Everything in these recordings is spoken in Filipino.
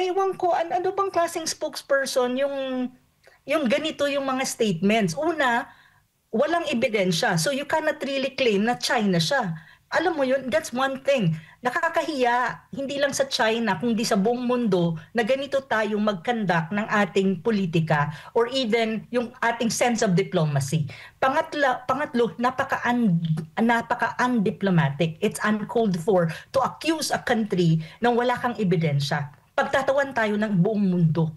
ewan ko, ano bang klaseng spokesperson yung ganito yung mga statements. Una, walang ebidensya. So you cannot really claim na China siya. Alam mo yun, that's one thing. Nakakahiya, hindi lang sa China, kundi sa buong mundo, na ganito tayong mag-conduct ng ating politika or even yung ating sense of diplomacy. Pangatlo, napaka-undiplomatic. It's uncalled for to accuse a country nang wala kang ebidensya. Pagtatawan tayo ng buong mundo.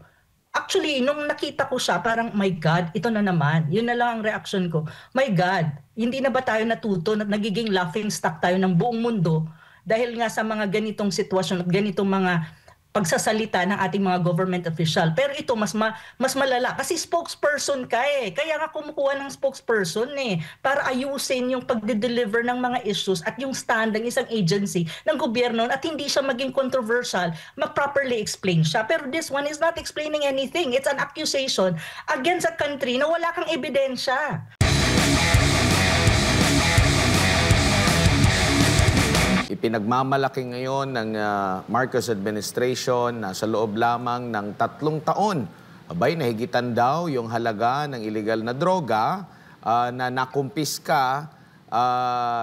Actually, nung nakita ko siya, parang, my God, ito na naman. Yun na lang ang reaction ko. My God, hindi na ba tayo natuto na nagiging laughing stock tayo ng buong mundo dahil nga sa mga ganitong sitwasyon at ganitong mga pagsasalita ng ating mga government official. Pero ito, mas malala. Kasi spokesperson ka eh. Kaya nga kumukuha ng spokesperson eh. Para ayusin yung pagde-deliver ng mga issues at yung stand ng isang agency ng gobyerno at hindi siya maging controversial, mag-properly explain siya. Pero this one is not explaining anything. It's an accusation against a country na wala kang ebidensya. Ipinagmamalaki ngayon ng Marcos administration na sa loob lamang ng 3 taon, abay nahigitan daw yung halaga ng illegal na droga na nakumpiska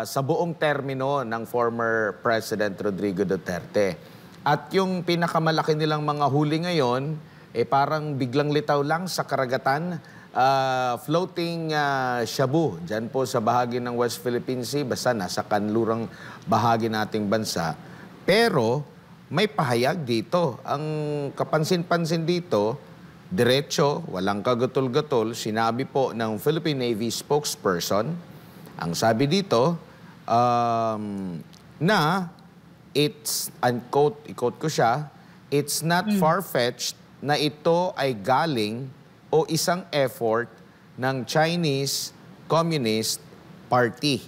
sa buong termino ng former President Rodrigo Duterte. At yung pinakamalaki nilang mga huli ngayon, parang biglang litaw lang sa karagatan, floating shabu dyan po sa bahagi ng West Philippine Sea, basta nasa kanlurang bahagi nating bansa. Pero may pahayag dito. Ang kapansin-pansin dito, diretso, walang kagatol-gatol, sinabi po ng Philippine Navy spokesperson, ang sabi dito, na it's, unquote, i-quote ko siya, it's not far-fetched na ito ay galing o isang effort ng Chinese Communist Party.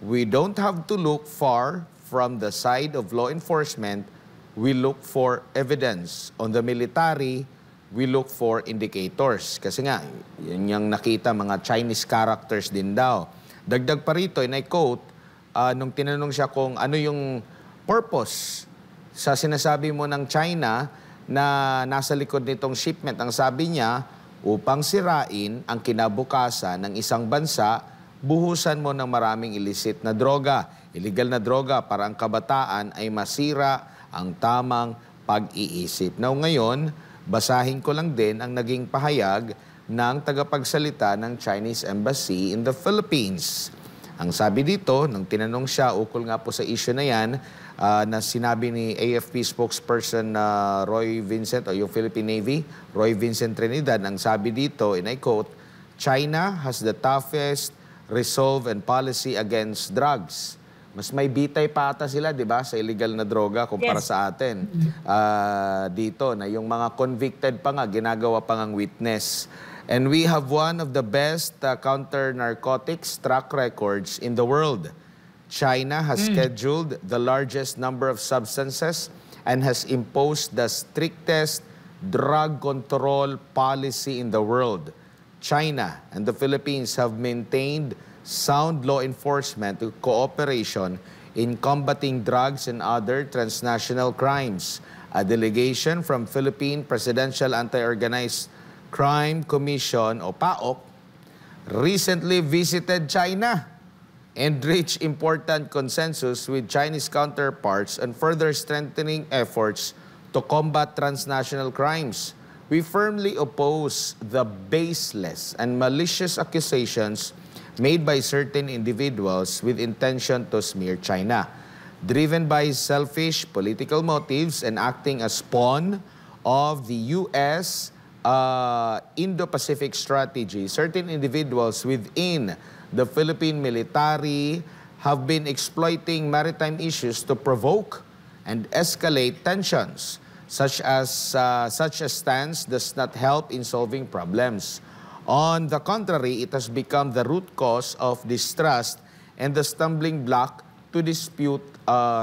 We don't have to look far from the side of law enforcement. We look for evidence. On the military, we look for indicators. Kasi nga, yun yung nakita, mga Chinese characters din daw. Dagdag pa rito, and I quote, nung tinanong siya kung ano yung purpose sa sinasabi mo ng China na nasa likod nitong shipment, ang sabi niya, upang sirain ang kinabukasan ng isang bansa, buhusan mo ng maraming illicit na droga, illegal na droga para ang kabataan ay masira ang tamang pag-iisip. Now ngayon, basahin ko lang din ang naging pahayag ng tagapagsalita ng Chinese Embassy in the Philippines. Ang sabi dito, nung tinanong siya ukol nga po sa issue na yan, na sinabi ni AFP spokesperson Roy Vincent o yung Philippine Navy, Roy Vincent Trinidad, ang sabi dito, and I quote, China has the toughest resolve and policy against drugs. Mas may bitay pa ata sila, di ba, sa illegal na droga kumpara sa atin. Dito, na yung mga convicted pa nga, ginagawa pa ngang witness. And we have one of the best counter-narcotics track records in the world. China has scheduled the largest number of substances and has imposed the strictest drug control policy in the world. China and the Philippines have maintained sound law enforcement cooperation in combating drugs and other transnational crimes. A delegation from Philippine Presidential Anti-Organized Crime Commission, o PAOC, recently visited China and reached important consensus with Chinese counterparts on further strengthening efforts to combat transnational crimes. We firmly oppose the baseless and malicious accusations made by certain individuals with intention to smear China. Driven by selfish political motives and acting as pawn of the U.S. Indo-Pacific strategy, certain individuals within the Philippine military have been exploiting maritime issues to provoke and escalate tensions. Such a stance does not help in solving problems. On the contrary, it has become the root cause of distrust and the stumbling block to dispute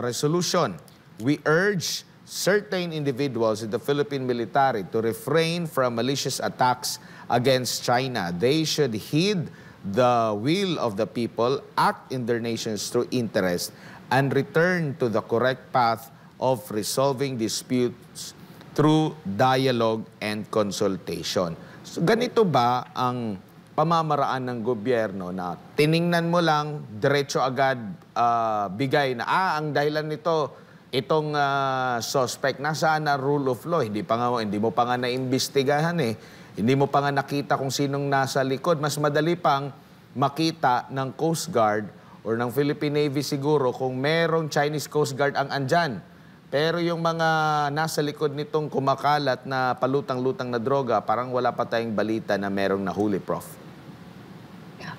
resolution. We urge certain individuals in the Philippine military to refrain from malicious attacks against China. They should heed the will of the people, act in their nation's true interest, and return to the correct path of resolving disputes through dialogue and consultation. So ganito ba ang pamamaraan ng gobyerno na tiningnan mo lang, diretso agad bigay na, ang dahilan nito, itong suspect, nasaan na rule of law? Hindi mo pa nga naimbestigahan eh. Hindi mo pa nga nakita kung sinong nasa likod. Mas madali pang makita ng Coast Guard or ng Philippine Navy siguro kung merong Chinese Coast Guard ang andyan. Pero yung mga nasa likod nitong kumakalat na palutang-lutang na droga, parang wala pa tayong balita na merong nahuli, Prof.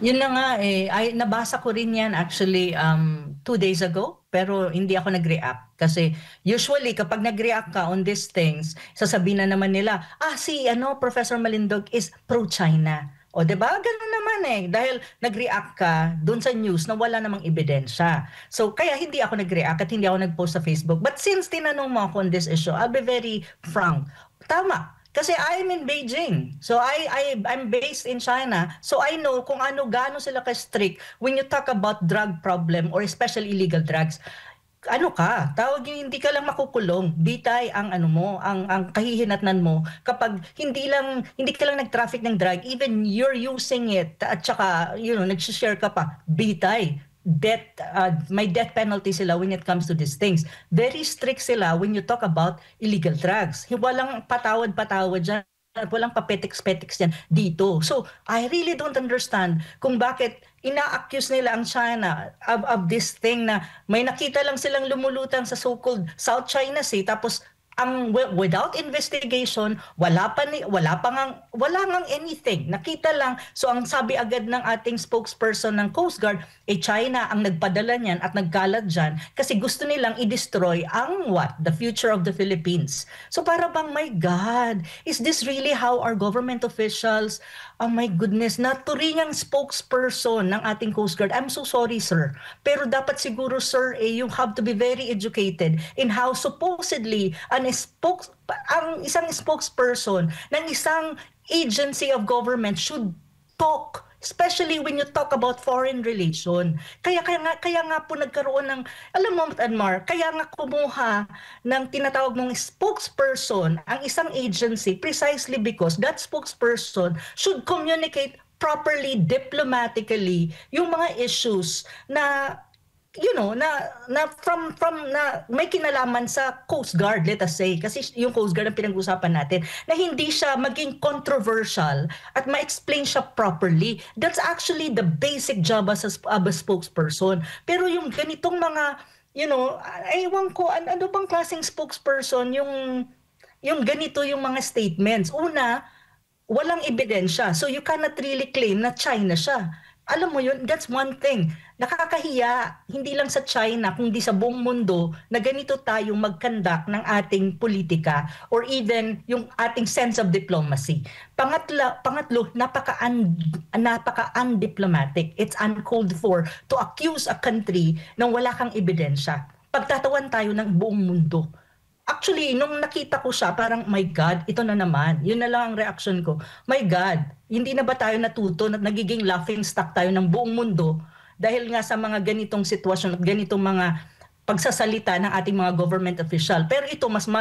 Yun na nga eh. Nabasa ko rin yan actually 2 days ago, pero hindi ako nag-react. Kasi usually kapag nag-react ka on these things, sasabihin na naman nila, si Professor Malindog is pro-China. O, diba? Ganun naman eh. Dahil nag-react ka dun sa news na wala namang ebidensya. So, kaya hindi ako nag-react at hindi ako nag-post sa Facebook. But since tinanong mo ako on this issue, I'll be very frank. Tama. Kasi I'm in Beijing. So, I'm based in China. So, I know kung gaano sila ka-strict when you talk about drug problem or especially illegal drugs. Tawag yung hindi ka lang makukulong, bitay ang ang kahihinatnan mo kapag hindi ka lang nag-traffic ng drug, even you're using it at saka nag-share ka pa, bitay. May death penalty sila when it comes to these things. Very strict sila when you talk about illegal drugs. Walang patawad-patawad dyan at walang papetiks-petiks yan dito. So, I really don't understand kung bakit ina-accuse nila ang China of this thing na may nakita lang silang lumulutang sa so-called South China Sea tapos without investigation, wala ngang anything. Nakita lang. So ang sabi agad ng ating spokesperson ng Coast Guard, China ang nagpadala niyan at nagkalat dyan kasi gusto nilang i-destroy the future of the Philippines. So para bang, my God, is this really how our government officials, oh my goodness, naturingang spokesperson ng ating Coast Guard? I'm so sorry, sir. Pero dapat siguro, sir, you have to be very educated in how supposedly ang isang spokesperson ng isang agency of government should talk, especially when you talk about foreign relation. Kaya nga po nagkaroon ng, alam mo, Anmar, kaya nga kumuha ng tinatawag mong spokesperson ang isang agency precisely because that spokesperson should communicate properly, diplomatically, yung mga issues na na may kinalaman sa Coast Guard, let us say, kasi yung Coast Guard ang pinag-usapan natin, na hindi siya maging controversial at ma-explain siya properly. That's actually the basic job as a spokesperson. Pero yung ganitong mga, ewan ko, ano bang klaseng spokesperson yung ganito yung mga statements. Una, walang ebidensya. So you cannot really claim na China siya. Alam mo yun, that's one thing. Nakakahiya, hindi lang sa China, kundi sa buong mundo, na ganito tayong mag-conduct ng ating politika or even yung ating sense of diplomacy. Pangatlo, napaka-undiplomatic. It's uncalled for to accuse a country nang wala kang ebidensya. Pagtatawan tayo ng buong mundo. Actually, nung nakita ko siya, parang, my God, ito na naman. Yun na lang ang reaction ko. My God, hindi na ba tayo natuto na nagiging laughing stock tayo ng buong mundo dahil nga sa mga ganitong sitwasyon at ganitong mga pagsasalita ng ating mga government official. Pero ito, mas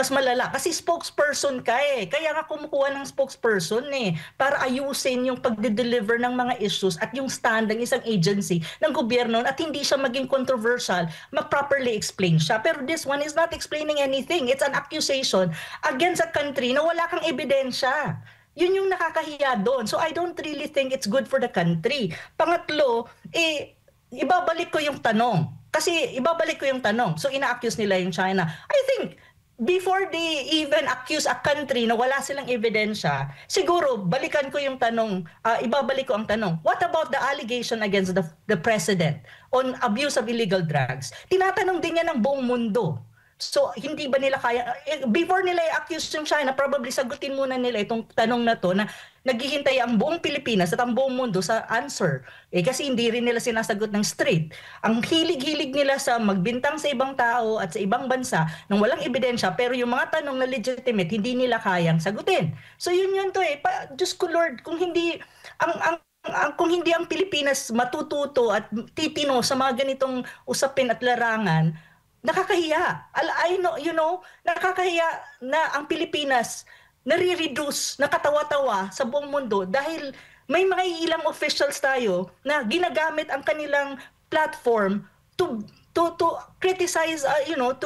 malala. Kasi spokesperson ka eh. Kaya nga kumukuha ng spokesperson eh. Para ayusin yung pagde-deliver ng mga issues at yung stand ng isang agency ng gobyerno at hindi siya maging controversial, mag-properly explain siya. Pero this one is not explaining anything. It's an accusation against a country na wala kang ebidensya. Yun yung nakakahiya doon. So I don't really think it's good for the country. Pangatlo, ibabalik ko yung tanong. So ina-accuse nila yung China. I think before they even accuse a country na wala silang ebidensya, siguro balikan ko yung tanong, ibabalik ko ang tanong. What about the allegation against the president on abuse of illegal drugs? Tinatanong din niya ng buong mundo. So, hindi ba nila kaya, before nila i-accuse yung China, probably sagutin muna nila itong tanong na to na naghihintay ang buong Pilipinas at ang buong mundo sa answer. Kasi hindi rin nila sinasagot ng straight. Ang hilig-hilig nila sa magbintang sa ibang tao at sa ibang bansa nang walang ebidensya, pero yung mga tanong na legitimate, hindi nila kayang sagutin. So, yun to eh. Diyos ko Lord, kung hindi ang Pilipinas matututo at titino sa mga ganitong usapin at larangan, nakakahiya. I know, nakakahiya na ang Pilipinas nare-reduce, nakatawa-tawa sa buong mundo dahil may mga ilang officials tayo na ginagamit ang kanilang platform to criticize,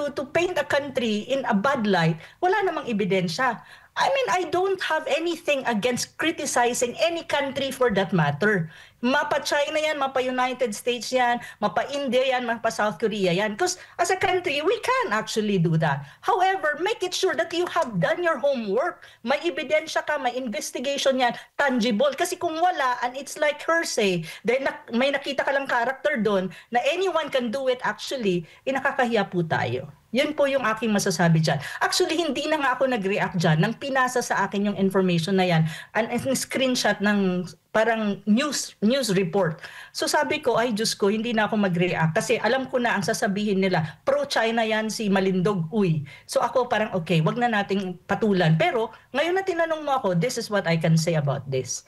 to paint a country in a bad light. Wala namang ebidensya. I mean, I don't have anything against criticizing any country for that matter. Mapa China yan, mapa United States yan, mapa India yan, mapa South Korea yan. Because as a country, we can actually do that. However, make it sure that you have done your homework. May ebidensya ka, may investigation yan, tangible. Kasi kung wala, and it's like hearsay, then may nakita ka lang character doon na anyone can do it actually, nakakahiya po tayo. Yun po yung aking masasabi dyan. Actually, hindi na nga ako nag-react dyan nang pinasa sa akin yung information na yan. And screenshot ng parang news report. So sabi ko, ay Diyos ko, hindi na ako mag-react. Kasi alam ko na ang sasabihin nila, pro-China yan si Malindog, uy. So ako parang, okay, wag na nating patulan. Pero ngayon na tinanong mo ako, this is what I can say about this.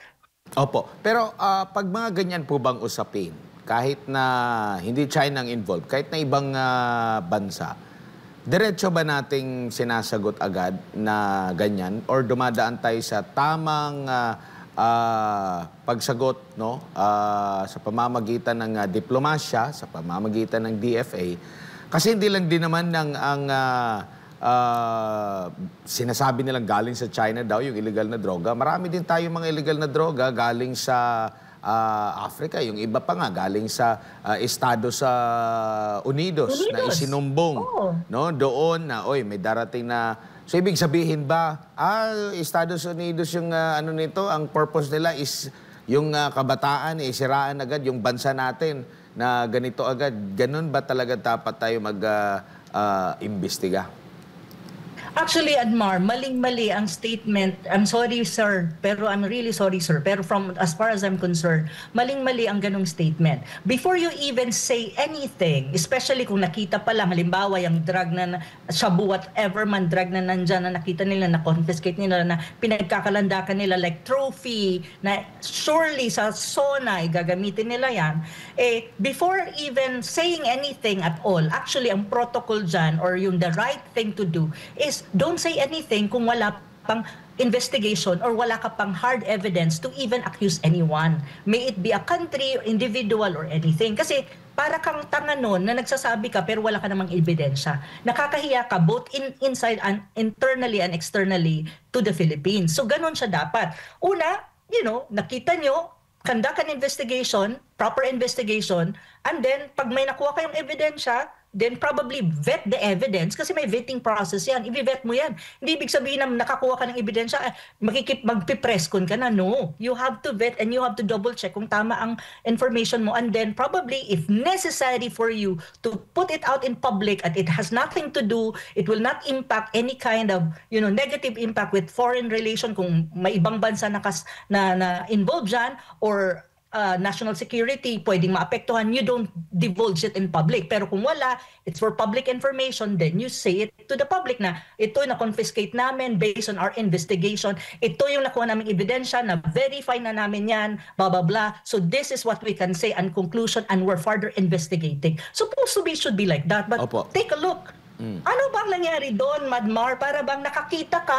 Opo. Pero pag mga ganyan po bang usapin, kahit na hindi China ang involved, kahit na ibang bansa, diretso ba nating sinasagot agad na ganyan or dumadaan tayo sa tamang pagsagot, no, sa pamamagitan ng diplomasya, sa pamamagitan ng DFA? Kasi hindi lang din naman ang sinasabi nilang galing sa China daw yung illegal na droga. Marami din tayo mga illegal na droga galing sa Africa, yung iba pa nga galing sa Estados Unidos na isinumbong, no, doon na may darating na. So ibig sabihin ba Estados Unidos yung ano nito, ang purpose nila is yung kabataan siraan agad yung bansa natin na ganito agad? Ganun ba talaga dapat tayo mag-imbestiga? Actually, Admar, maling-mali ang statement. I'm sorry, sir, pero I'm really sorry, sir. Pero as far as I'm concerned, maling-mali ang ganong statement. Before you even say anything, especially kung nakita pa lang, halimbawa, yung drug na shabu, whatever man drug na nandyan, na nakita nila, na confiscate nila, na pinagkakalandakan nila like trophy, na surely sa SONA, gagamitin nila yan. Before even saying anything at all, actually, ang protocol dyan, or yung the right thing to do, is don't say anything kung wala pang investigation or wala ka pang hard evidence to even accuse anyone. May it be a country, individual, or anything. Kasi para kang tanga nun na nagsasabi ka pero wala ka namang ebidensya. Nakakahiya ka both inside and internally and externally to the Philippines. So ganun siya dapat. Una, nakita nyo, conduct an investigation, proper investigation, and then pag may nakuha kayong ebidensya, then probably vet the evidence kasi may vetting process yan. I-vet mo yan. Hindi ibig sabihin na nakakuha ka ng ebidensya, magpipreskon ka na. No. You have to vet and you have to double check kung tama ang information mo. And then probably if necessary for you to put it out in public at it has nothing to do, it will not impact any kind of negative impact with foreign relation kung may ibang bansa na involved dyan or national security, pwedeng maapektuhan, you don't divulge it in public. Pero kung wala, it's for public information, then you say it to the public na ito na-confiscate namin based on our investigation. Ito yung nakuha naming ebidensya, na-verify na namin yan, blah, blah, blah. So this is what we can say and conclusion and we're further investigating. Supposed to be, should be like that. But take a look. Ano bang nangyari doon, Madmar? Para bang nakakita ka,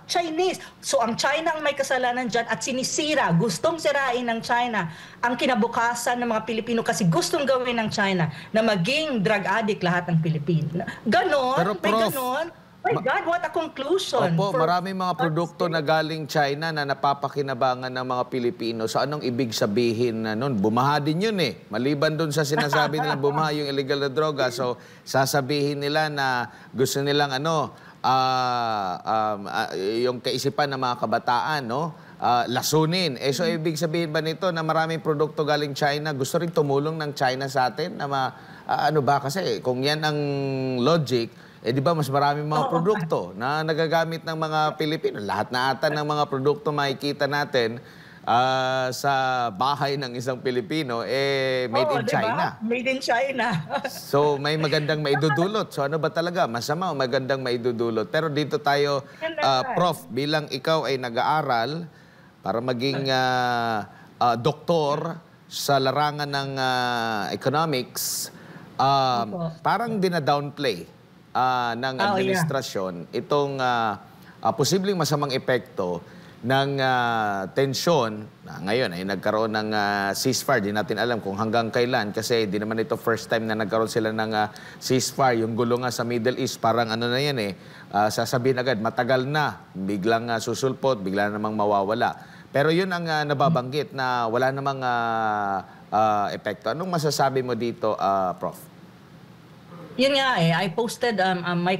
Chinese. So ang China ang may kasalanan dyan at sinisira, gustong sirain ng China ang kinabukasan ng mga Pilipino kasi gustong gawin ng China na maging drug addict lahat ng Pilipino. Ganon, pero may ganon. My God, what a conclusion. Opo, maraming mga produkto na galing China na napapakinabangan ng mga Pilipino. So anong ibig sabihin na nun? Bumaha din yun Maliban dun sa sinasabi nila bumaha yung illegal na droga. So sasabihin nila na gusto nilang yung kaisipan ng mga kabataan, lasunin. So ibig sabihin ba nito na maraming produkto galing China, gusto rin tumulong ng China sa atin? Na ano ba kasi kung yan ang logic, di ba mas maraming mga produkto na nagagamit ng mga Pilipino. Lahat na ata ng mga produkto makikita natin sa bahay ng isang Pilipino, made in China. Made in China. So may magandang maidudulot. So ano ba talaga? Masama o magandang maidudulot? Pero dito tayo, Prof, bilang ikaw ay nag-aaral para maging doktor sa larangan ng economics, Opo. parang dina-downplay ng Oh, yeah. administrasyon itong posibleng masamang epekto ng tensyon na ngayon ay nagkaroon ng ceasefire. Di natin alam kung hanggang kailan kasi di naman ito first time na nagkaroon sila ng ceasefire. Yung gulo nga sa Middle East, parang ano na yan sasabihin agad, matagal na, biglang susulpot, bigla namang mawawala. Pero yun ang nababanggit na wala namang epekto. Anong masasabi mo dito, Prof? Yun nga I posted my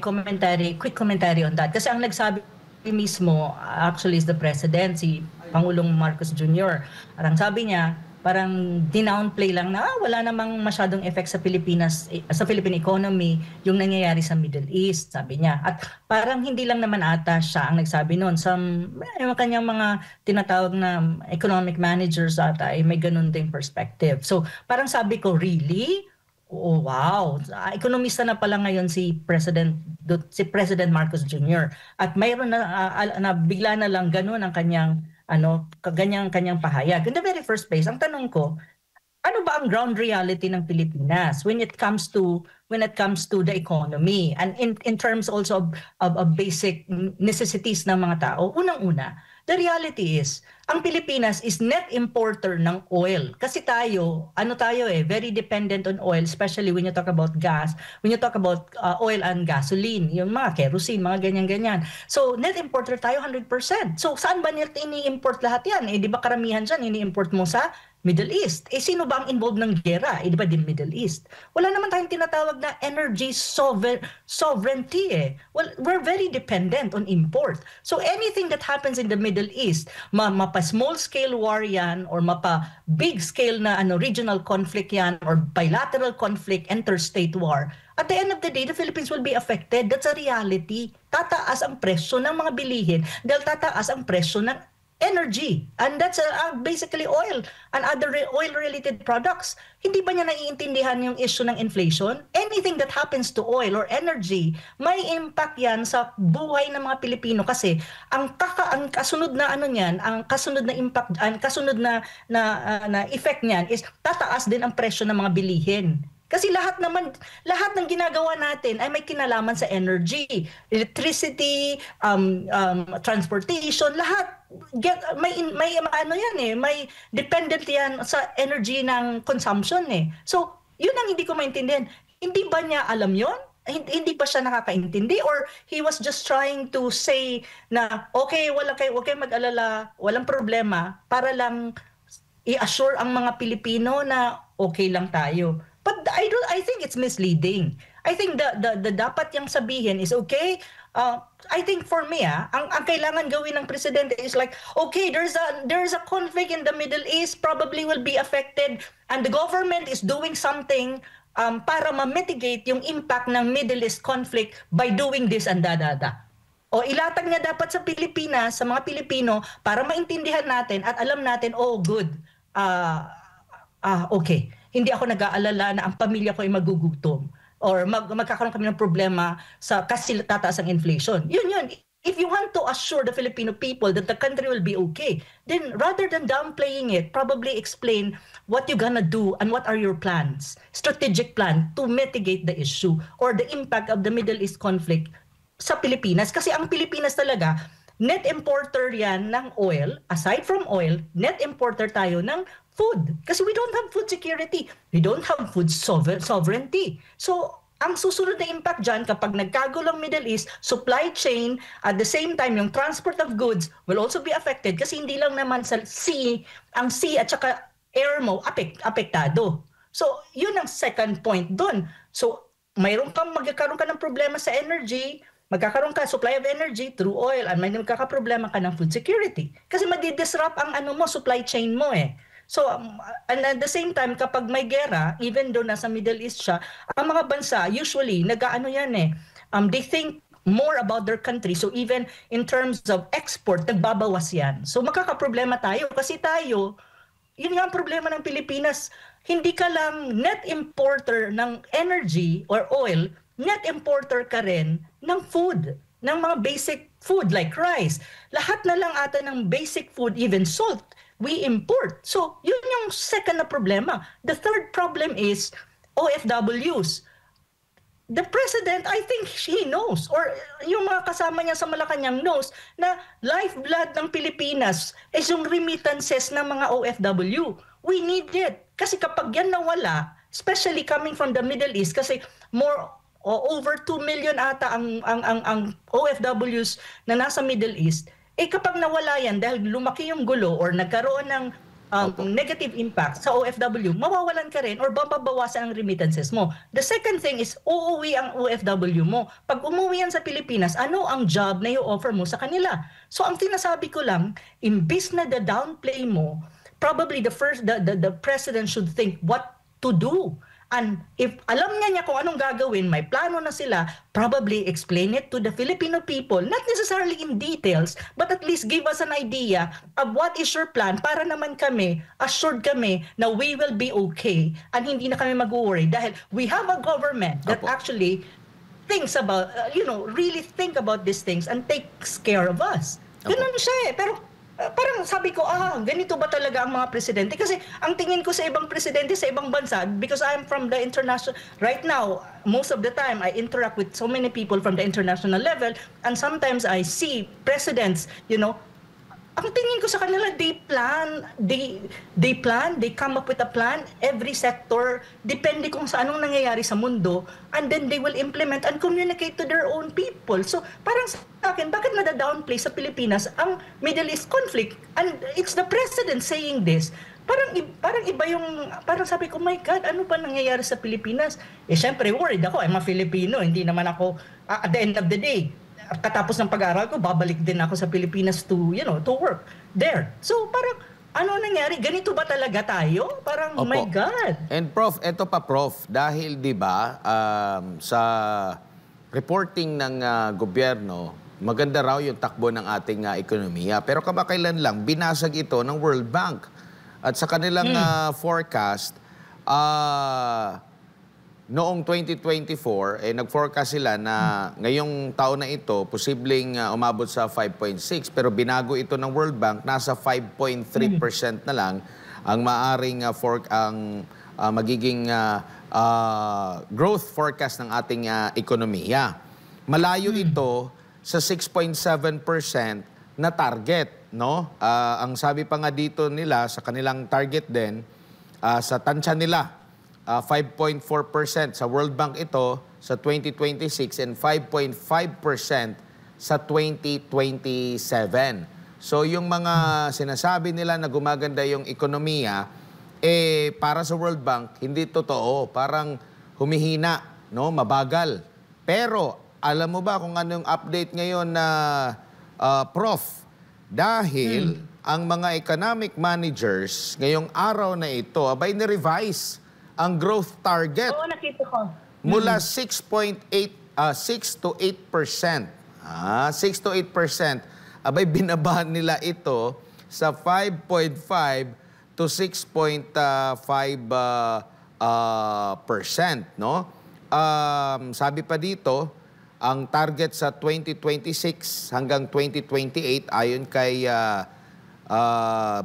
quick commentary on that. Kasi ang nagsabi mismo, actually is the President, si Pangulong Marcos Jr. Parang sabi niya, parang dinownplay lang na wala namang masyadong effect sa Pilipinas, sa Philippine economy, yung nangyayari sa Middle East, sabi niya. At parang hindi lang naman ata siya ang nagsabi noon. Yung kanyang mga tinatawag na economic managers ata ay may ganun ding perspective. So parang sabi ko, really? Oh, wow. Ekonomista na pala ngayon si President Marcos Jr. At mayroon na bigla na lang ganun ang kanyang kanyang pahayag. In the very first place, ang tanong ko, ano ba ang ground reality ng Pilipinas when it comes to the economy and in terms also of basic necessities ng mga tao? Unang-una, the reality is, ang Pilipinas is net importer ng oil. Kasi tayo, very dependent on oil, especially when you talk about gas, when you talk about oil and gasoline, yung mga kerosene, mga ganyan-ganyan. So, net importer tayo 100%. So, saan ba nila ini-import lahat yan? Di ba karamihan dyan, ini-import mo sa Middle East. Sino ba ang involved ng gera? Di ba din Middle East? Wala naman tayong tinatawag na energy sovereignty. Well, we're very dependent on import. So anything that happens in the Middle East, mapa small scale war yan or mapa big scale na regional conflict yan or bilateral conflict, interstate war, at the end of the day, the Philippines will be affected. That's a reality. Tataas ang presyo ng mga bilihin dahil tataas ang presyo ng energy. And that's basically oil and other oil-related products. Hindi ba niya naiintindihan yung issue ng inflation? Anything that happens to oil or energy, may impact yan sa buhay ng mga Pilipino kasi ang kasunod na niyan, ang kasunod na impact, ang kasunod na effect niyan is tataas din ang presyo ng mga bilihin. Kasi lahat ng ginagawa natin ay may kinalaman sa energy, electricity, transportation, lahat may dependent yan sa energy ng consumption So, yun ang hindi ko maintindihan. Hindi ba niya alam yun? Hindi ba siya nakakaintindi or he was just trying to say na okay, wag kayo mag-alala, walang problema para lang i-assure ang mga Pilipino na okay lang tayo. But I think it's misleading. I think the dapat yang sabihin is okay. I think for me, ang kailangan gawin ng presidente is like, okay, there's a conflict in the Middle East, probably will be affected, and the government is doing something para ma-mitigate yung impact ng Middle East conflict by doing this and that. O ilatag niya dapat sa Pilipinas, sa mga Pilipino, para maintindihan natin at alam natin, oh good, okay. Hindi ako nag-aalala na ang pamilya ko ay magugutom or magkakaroon kami ng problema kasi tataas ang inflation. Yun. If you want to assure the Filipino people that the country will be okay, then rather than downplaying it, probably explain what you're gonna do and what are your plans, strategic plan to mitigate the issue or the impact of the Middle East conflict sa Pilipinas. Kasi ang Pilipinas talaga, net importer yan ng oil. Aside from oil, net importer tayo ng food. Kasi we don't have food security. We don't have food sovereignty. So, ang susunod na impact dyan kapag nagkagulo ang Middle East, supply chain, at the same time, yung transport of goods will also be affected kasi hindi lang naman sa sea, ang sea at saka air mo apektado. So, yun ang second point dun. So, magkakaroon ka ng problema sa energy, magkakaroon ka supply of energy through oil and may magkakaproblema ka ng food security. Kasi madi-disrupt ang supply chain mo So, and at the same time, kapag may gera, even though nasa Middle East siya, ang mga bansa, usually, they think more about their country. So, even in terms of export, nagbabawas yan. So, makakaproblema tayo kasi yun nga ang problema ng Pilipinas, hindi ka lang net importer ng energy or oil, net importer ka rin ng food, ng mga basic food like rice. Lahat na lang ata ng basic food, even salt, we import. So, yun yung second na problema. The third problem is, OFWs. The president, I think he knows, or yung mga kasama niya sa Malacanang knows, na lifeblood ng Pilipinas is yung remittances ng mga OFW. We need it. Kasi kapag yan nawala, especially coming from the Middle East, kasi over 2 million ata ang OFWs na nasa Middle East, kapag nawala yan dahil lumaki yung gulo or nagkaroon ng negative impact sa OFW, mawawalan ka rin or babawasan ang remittances mo. The second thing is, uuwi ang OFW mo. Pag umuwi yan sa Pilipinas, ano ang job na i-offer mo sa kanila? So ang sinasabi ko lang, imbis na the downplay mo, probably the president should think what to do. And if alam niya kung anong gagawin, may plano na sila, probably explain it to the Filipino people, not necessarily in details, but at least give us an idea of what is your plan para naman assured kami na we will be okay and hindi na kami mag-worry dahil we have a government that actually thinks about, really think about these things and takes care of us. Ganun siya Pero parang sabi ko, ganito ba talaga ang mga presidente? Kasi ang tingin ko sa ibang presidente sa ibang bansa, because I'm from the international, right now, most of the time, I interact with so many people from the international level, and sometimes I see presidents, ang tingin ko sa kanila, they come up with a plan, every sector, depende kung sa anong nangyayari sa mundo, and then they will implement and communicate to their own people. So, parang sa akin, bakit nada-downplay sa Pilipinas ang Middle East conflict? And it's the president saying this. Parang iba yung, parang sabi ko, my God, ano pa nangyayari sa Pilipinas? Syempre, worried ako, I'm a Filipino, hindi naman ako, at the end of the day, katapos ng pag-aaral ko, babalik din ako sa Pilipinas to work there. So parang, ano nangyari? Ganito ba talaga tayo? Parang, my God. And Prof, eto pa Prof, dahil di ba sa reporting ng gobyerno, maganda raw yung takbo ng ating ekonomiya. Pero kamakailan lang, binasag ito ng World Bank. At sa kanilang forecast, noong 2024, nag-forecast sila na ngayong taon na ito, posibleng umabot sa 5.6. Pero binago ito ng World Bank, nasa 5.3% na lang ang maaring magiging growth forecast ng ating ekonomiya. Malayo ito sa 6.7% na target. No? Ang sabi pa nga dito nila, sa kanilang target din, sa tansya nila, 5.4% sa World Bank ito sa 2026 and 5.5% sa 2027. So yung mga sinasabi nila na gumaganda yung ekonomiya, para sa World Bank, hindi totoo. Parang humihina, no? Mabagal. Pero alam mo ba kung ano yung update ngayon na Prof? Dahil ang mga economic managers ngayong araw na ito, abay ni-revise ang growth target. Oo, nakita ko. Mula 6 to 8%. 6 to 8%. Abay, binabahan nila ito sa 5.5 to 6.5%. No? Sabi pa dito, ang target sa 2026 hanggang 2028 ayon kay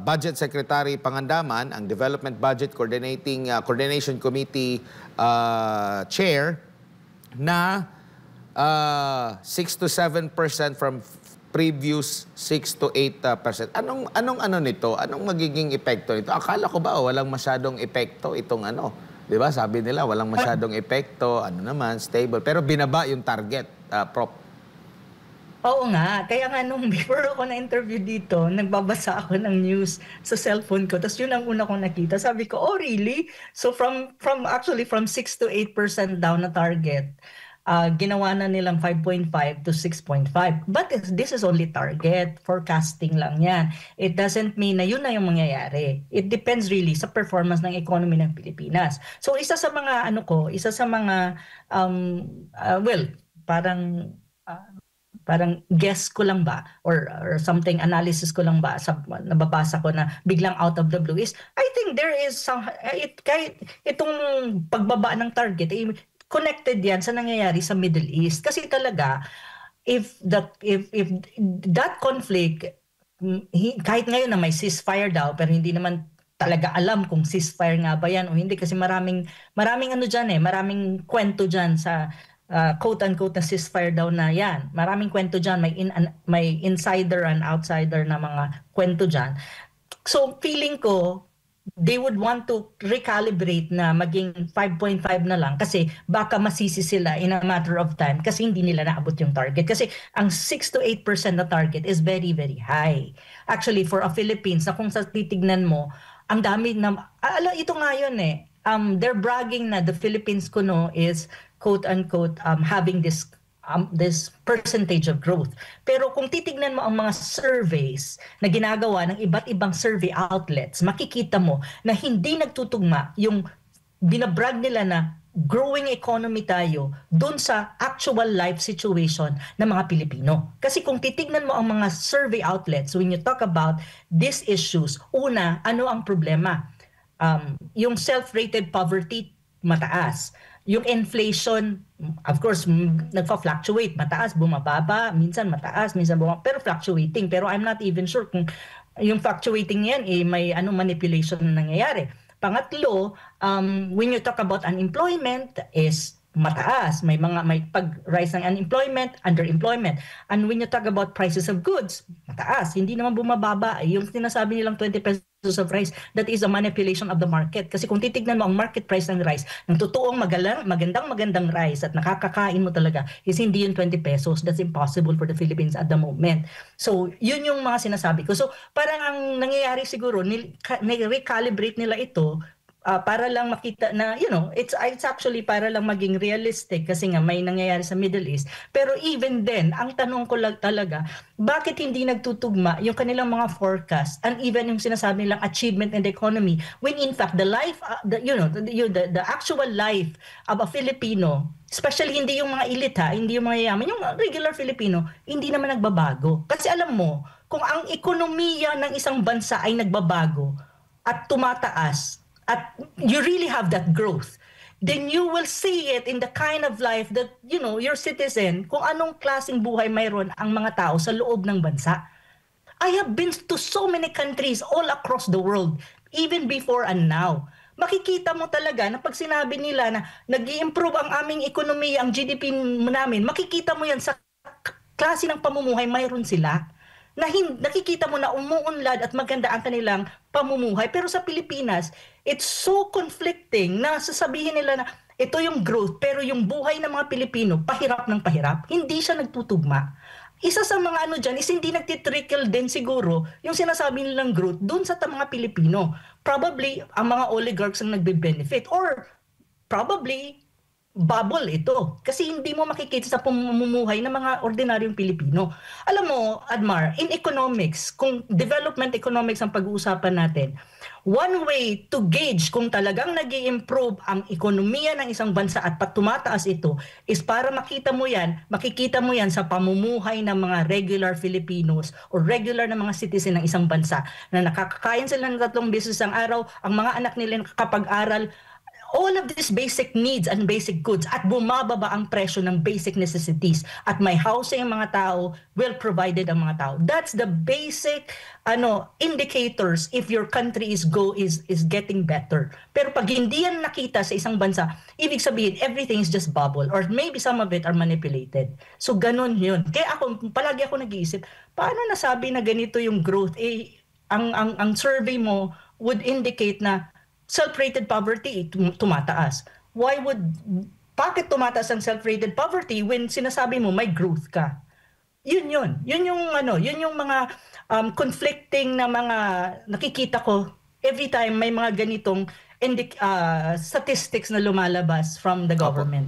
Budget Secretary Pangandaman, ang Development Budget Coordination Committee Chair, na 6 to 7% from previous 6 to 8%. Anong nito? Anong magiging epekto nito? Akala ko ba walang masyadong epekto itong ano? 'Di ba? Sabi nila walang masyadong epekto, stable. Pero binaba yung target, Prof. Oo nga. Kaya nga nung before ako na-interview dito, nagbabasa ako ng news sa cellphone ko. Tapos yun ang una kong nakita. Sabi ko, oh really? So from 6 to 8% down na target, ginawa na nilang 5.5 to 6.5. But this is only target. Forecasting lang yan. It doesn't mean na yun na yung mangyayari. It depends really sa performance ng economy ng Pilipinas. So isa sa mga parang guess ko lang ba or something, analysis ko lang ba sa nababasa ko na biglang out of the blue is I think there is kahit itong pagbaba ng target connected yan sa nangyayari sa Middle East kasi talaga if that conflict kahit ngayon na may ceasefire daw pero hindi naman talaga alam kung ceasefire nga ba yan o hindi kasi maraming ano diyan maraming kwento diyan sa quote-unquote na ceasefire daw na yan. Maraming kwento diyan, may insider and outsider na mga kwento diyan. So feeling ko they would want to recalibrate na maging 5.5 na lang kasi baka masisi sila in a matter of time kasi hindi nila naabot yung target. Kasi ang 6 to 8% na target is very, very high. Actually, for a Philippines, na kung sa titignan mo, ang dami na, ito nga yun they're bragging na the Philippines kuno is quote-unquote having this percentage of growth. Pero kung titignan mo ang mga surveys na ginagawa ng iba't ibang survey outlets, makikita mo na hindi nagtutugma yung binabrag nila na growing economy tayo dun sa actual life situation ng mga Pilipino. Kasi kung titignan mo ang mga survey outlets, when you talk about these issues, una, ano ang problema? Yung self-rated poverty, mataas. Yung inflation, of course, nagfa-fluctuate. Mataas, bumababa, minsan mataas, minsan bumababa, pero fluctuating. Pero I'm not even sure kung yung fluctuating yan, may manipulation na nangyayari. Pangatlo, when you talk about unemployment, is mataas. May pag-rise ng unemployment, underemployment. And when you talk about prices of goods, mataas. Hindi naman bumababa. Yung sinasabi nilang 20 pesos of rice, that is a manipulation of the market. Kasi kung titignan mo ang market price ng rice, ng totoong magandang rice at nakakakain mo talaga, is hindi yung 20 pesos. That's impossible for the Philippines at the moment. So, yun yung mga sinasabi ko. So, parang ang nangyayari siguro, recalibrate nila ito para lang makita na, it's actually para lang maging realistic kasi nga may nangyayari sa Middle East. Pero even then, ang tanong ko lang talaga, bakit hindi nagtutugma yung kanilang mga forecast and even yung sinasabi nilang achievement in the economy when in fact the life, the actual life of a Filipino, especially hindi yung mga elite hindi yung mga yaman, yung regular Filipino, hindi naman nagbabago. Kasi alam mo, kung ang ekonomiya ng isang bansa ay nagbabago at tumataas, at you really have that growth, then you will see it in the kind of life that, your citizen, kung anong klaseng buhay mayroon ang mga tao sa loob ng bansa. I have been to so many countries all across the world, even before and now. Makikita mo talaga na pag sinabi nila na nag-i-improve ang aming ekonomiya, ang GDP namin, makikita mo yan sa klase ng pamumuhay mayroon sila. Nakikita mo na umuunlad at maganda ang kanilang pamumuhay. Pero sa Pilipinas, it's so conflicting na sasabihin nila na ito yung growth, pero yung buhay ng mga Pilipino, pahirap ng pahirap. Hindi siya nagtutugma. Isa sa mga dyan is hindi nagtitrickle din siguro yung sinasabi nilang growth dun sa mga Pilipino. Probably, ang mga oligarchs ang nagbe-benefit or probably bubble ito. Kasi hindi mo makikita sa pamumuhay ng mga ordinaryong Pilipino. Alam mo, Admar, in economics, kung development economics ang pag-uusapan natin, one way to gauge kung talagang nag-i-improve ang ekonomiya ng isang bansa at tumataas ito is para makikita mo yan sa pamumuhay ng mga regular Filipinos o regular na mga citizen ng isang bansa na nakakakain sila ng 3 beses ang araw, ang mga anak nila nakakapag-aral, all of these basic needs and basic goods at bumababa ang presyo ng basic necessities at may housing ang mga tao, well provided ang mga tao. That's the basic indicators if your country is getting better. Pero pag hindi yan nakita sa isang bansa, ibig sabihin everything is just bubble or maybe some of it are manipulated. So ganun yun. Kaya palagi ako nag-iisip, paano nasabi na ganito yung growth? Ang survey mo would indicate na self-rated poverty tumataas. Bakit tumataas ang self-rated poverty when sinasabi mo may growth ka? Yun yung mga conflicting na mga nakikita ko every time may mga ganitong statistics na lumalabas from the government.